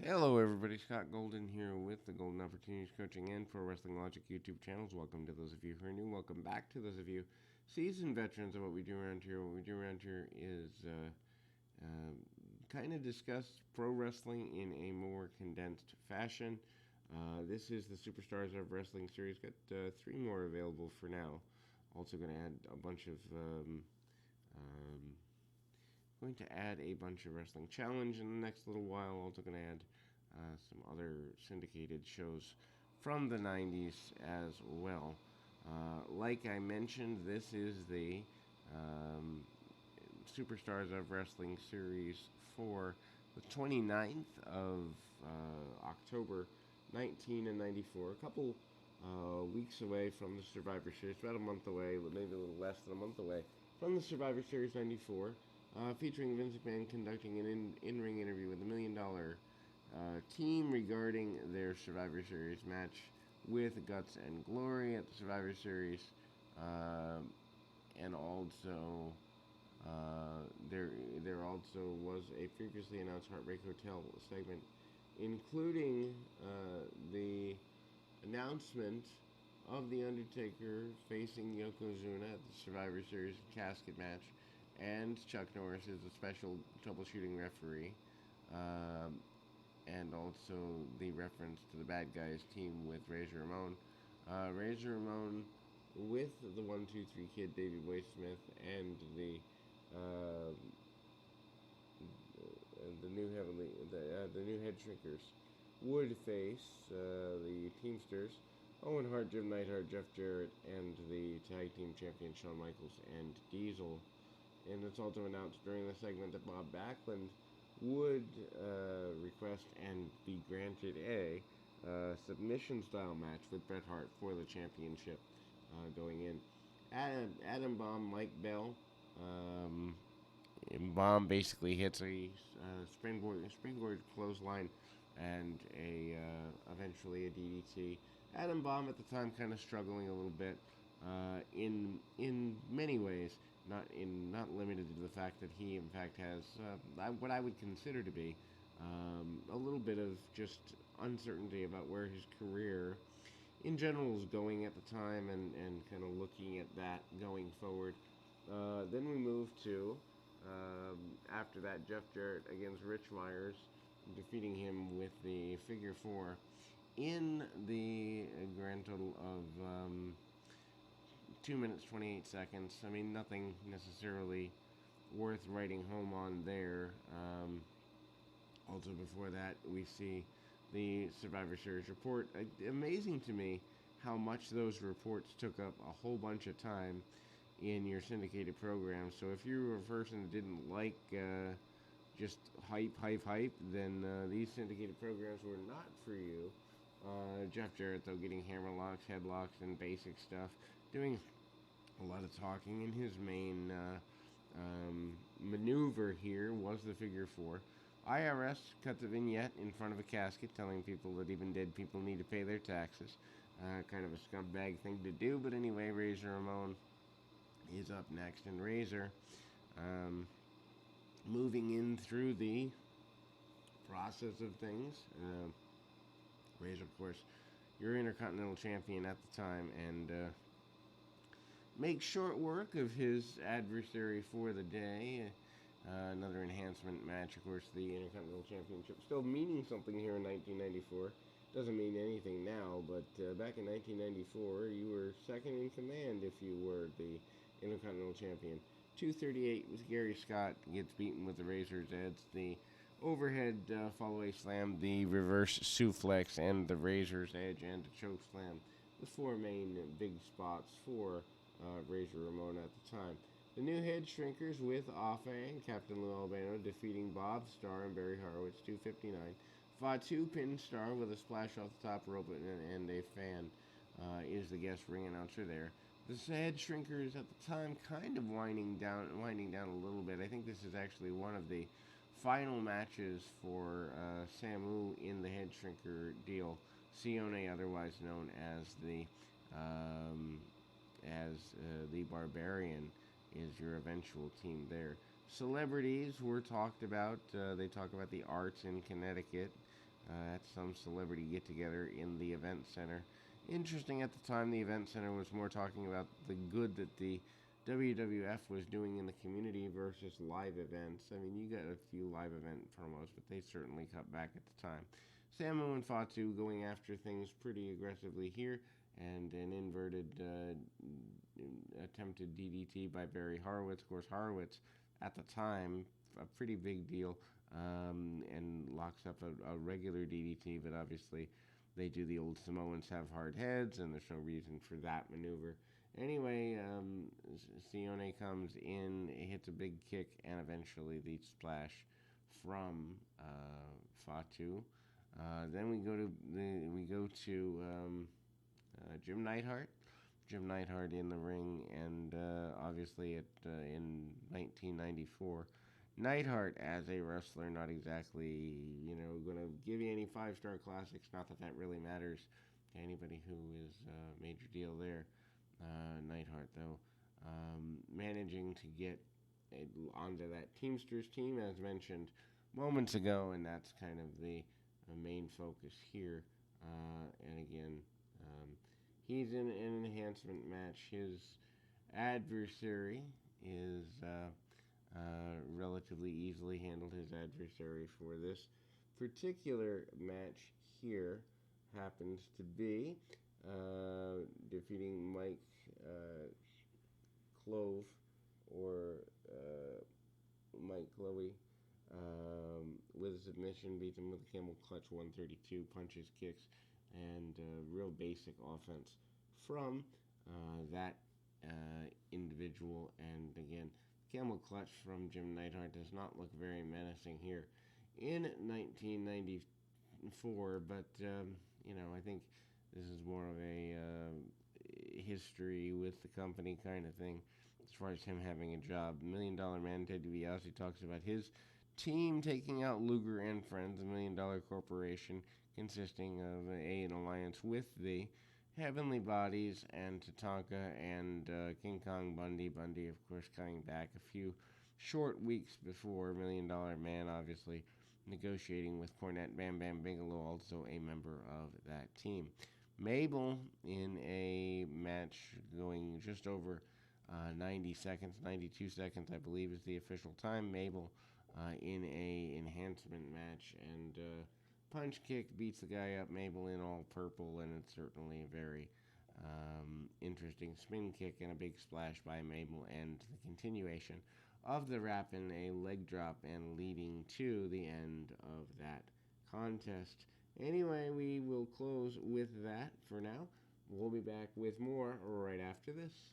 Hello, everybody. Scott Golden here with the Golden Opportunities Coaching and Pro Wrestling Logic YouTube channels. Welcome to those of you who are new. Welcome back to those of you seasoned veterans of what we do around here. What we do around here is kind of discuss pro wrestling in a more condensed fashion. This is the Superstars of Wrestling series. Got three more available for now. Also going to add a bunch of going to add a bunch of Wrestling Challenge in the next little while. Also going to add some other syndicated shows from the 90s as well. Like I mentioned, this is the um, Superstars of Wrestling series for the 29th of October 1994. A couple weeks away from the Survivor Series, about a month away, maybe a little less than a month away from the Survivor Series 94. Featuring Vince McMahon conducting an in-ring interview with $1 Million team regarding their Survivor Series match with Guts and Glory at the Survivor Series, and also there also was a previously announced Heartbreak Hotel segment, including the announcement of The Undertaker facing Yokozuna at the Survivor Series casket match, and Chuck Norris is a special troubleshooting referee, and also the reference to the Bad Guys team with Razor Ramon. Razor Ramon with the 1-2-3 Kid, Davey Boy Smith, and uh, the new Head Shrinkers would face the Teamsters, Owen Hart, Jim Neidhart, Jeff Jarrett, and the tag team champion Shawn Michaels and Diesel. And it's also announced during the segment that Bob Backlund would request and be granted a submission-style match with Bret Hart for the championship going in. Adam Bomb, Mike Bell. Bomb basically hits a springboard clothesline and eventually a DDT. Adam Bomb at the time kind of struggling a little bit in many ways, not limited to the fact that he in fact has what I would consider to be a little bit of just uncertainty about where his career in general is going at the time, and kind of looking at that going forward. Then we move to after that, Jeff Jarrett against Rich Myers, defeating him with the figure four in the grand total of 2 minutes 28 seconds. I mean, nothing necessarily worth writing home on there. Also, before that, we see the Survivor Series report. Amazing to me how much those reports took up a whole bunch of time in your syndicated program. So if you were a person that didn't like just hype, then these syndicated programs were not for you. Jeff Jarrett, though, getting hammerlocks, headlocks, and basic stuff, doing a lot of talking, and his main maneuver here was the figure four. IRS cuts a vignette in front of a casket telling people that even dead people need to pay their taxes. Kind of a scumbag thing to do, but anyway, Razor Ramon is up next, and Razor moving in through the process of things. Razor, of course, your Intercontinental Champion at the time, and makes short work of his adversary for the day. Another enhancement match, of course, the Intercontinental Championship still meaning something here in 1994. Doesn't mean anything now, but back in 1994, you were second in command if you were the Intercontinental Champion. 238 was Gary Scott gets beaten with the Razor's Edge, the overhead follow-away slam, the reverse suplex, and the Razor's Edge, and the choke slam. The four main big spots for Razor Ramon at the time. The new Head Shrinkers with Afa and Captain Lou Albano defeating Bob Starr and Barry Horowitz, 259. Fatu Pin Star with a splash off the top rope and a fan is the guest ring announcer there. The Head Shrinkers at the time kind of winding down a little bit. I think this is actually one of the final matches for Samu in the Head Shrinker deal. Sione, otherwise known as the Barbarian, is your eventual team there. Celebrities were talked about. They talk about the Arts in Connecticut. at some celebrity get together in the event center. Interesting, at the time, the event center was more talking about the good that the WWF was doing in the community versus live events. I mean, you got a few live event promos, but they certainly cut back at the time. Samu and Fatu going after things pretty aggressively here, and an inverted attempted DDT by Barry Horowitz. Of course, Horowitz at the time, a pretty big deal, and locks up a regular DDT, but obviously they do the old Samoans have hard heads, and there's no reason for that maneuver. Anyway, Sione comes in, hits a big kick, and eventually the splash from Fatu. Then we go to Jim Neidhart. Jim Neidhart in the ring, and obviously in 1994, Neidhart as a wrestler, not exactly going to give you any 5-star classics. Not that really matters to anybody who is a major deal there. Neidhart, though, managing to get onto that Teamsters team, as mentioned moments ago, and that's kind of the main focus here. And again, he's in an enhancement match. His adversary is relatively easily handled. His adversary for this particular match here happens to be defeating Mike Clove, or Mike Chloe, with a submission, beats him with a camel clutch, 132, punches, kicks, and real basic offense from that individual. And again, camel clutch from Jim Neidhart does not look very menacing here in 1994, but I think this is more of a history with the company kind of thing, as far as him having a job. $1 Million Man Ted DiBiase talks about his team taking out Luger and Friends, $1 Million Corporation, consisting of an alliance with the Heavenly Bodies and Tatanka and King Kong Bundy. Bundy, of course, coming back a few short weeks before. $1 Million Man, obviously, negotiating with Cornette. Bam Bam Bigelow, also a member of that team. Mabel in a match going just over 90 seconds, 92 seconds, I believe, is the official time. Mabel in a enhancement match, and punch kick beats the guy up. Mabel in all purple, and it's certainly a very interesting spin kick and a big splash by Mabel, and the continuation of the Rappin', a leg drop, and leading to the end of that contest. Anyway, we will close with that for now. We'll be back with more right after this.